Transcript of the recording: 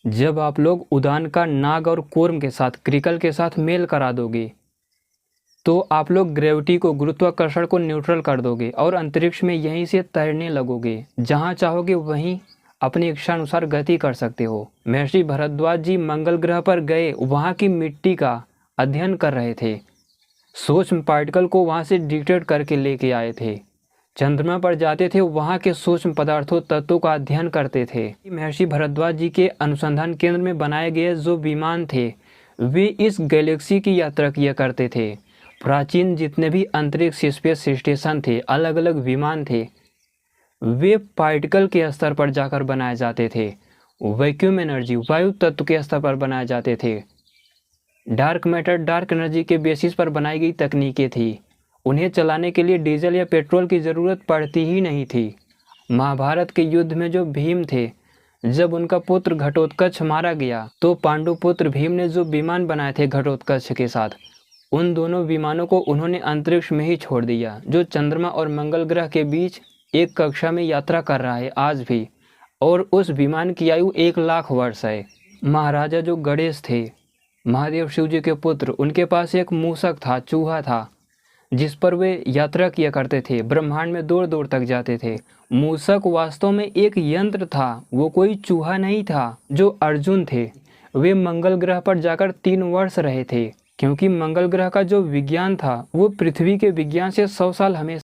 जब आप लोग उदान का नाग और कूर्म के साथ क्रिकल के साथ मेल करा दोगे तो आप लोग ग्रेविटी को, गुरुत्वाकर्षण को न्यूट्रल कर दोगे और अंतरिक्ष में यहीं से तैरने लगोगे। जहाँ चाहोगे वहीं अपनी इच्छा अनुसार गति कर सकते हो। महर्षि भारद्वाज जी मंगल ग्रह पर गए, वहाँ की मिट्टी का अध्ययन कर रहे थे, सूक्ष्म पार्टिकल को वहाँ से डिटेक्ट करके लेके आए थे। चंद्रमा पर जाते थे, वहाँ के सूक्ष्म पदार्थों, तत्वों का अध्ययन करते थे। महर्षि भारद्वाज जी के अनुसंधान केंद्र में बनाए गए जो विमान थे वे इस गैलेक्सी की यात्रा किया करते थे। प्राचीन जितने भी अंतरिक्ष स्पेस स्टेशन थे, अलग अलग विमान थे, वे पार्टिकल के स्तर पर जाकर बनाए जाते थे। वैक्यूम एनर्जी, वायु तत्व के स्तर पर बनाए जाते थे। डार्क मैटर, डार्क एनर्जी के बेसिस पर बनाई गई तकनीकें थी। उन्हें चलाने के लिए डीजल या पेट्रोल की ज़रूरत पड़ती ही नहीं थी। महाभारत के युद्ध में जो भीम थे, जब उनका पुत्र घटोत्कच मारा गया तो पांडु पुत्र भीम ने जो विमान बनाए थे घटोत्कच के साथ, उन दोनों विमानों को उन्होंने अंतरिक्ष में ही छोड़ दिया, जो चंद्रमा और मंगल ग्रह के बीच एक कक्षा में यात्रा कर रहा है आज भी। और उस विमान की आयु 1,00,000 वर्ष है। महाराजा जो गणेश थे, महादेव शिव जी के पुत्र, उनके पास एक मूषक था, चूहा था, जिस पर वे यात्रा किया करते थे, ब्रह्मांड में दूर दूर तक जाते थे। मूषक वास्तव में एक यंत्र था, वो कोई चूहा नहीं था। जो अर्जुन थे वे मंगल ग्रह पर जाकर 3 वर्ष रहे थे, क्योंकि मंगल ग्रह का जो विज्ञान था वो पृथ्वी के विज्ञान से 100 साल हमेशा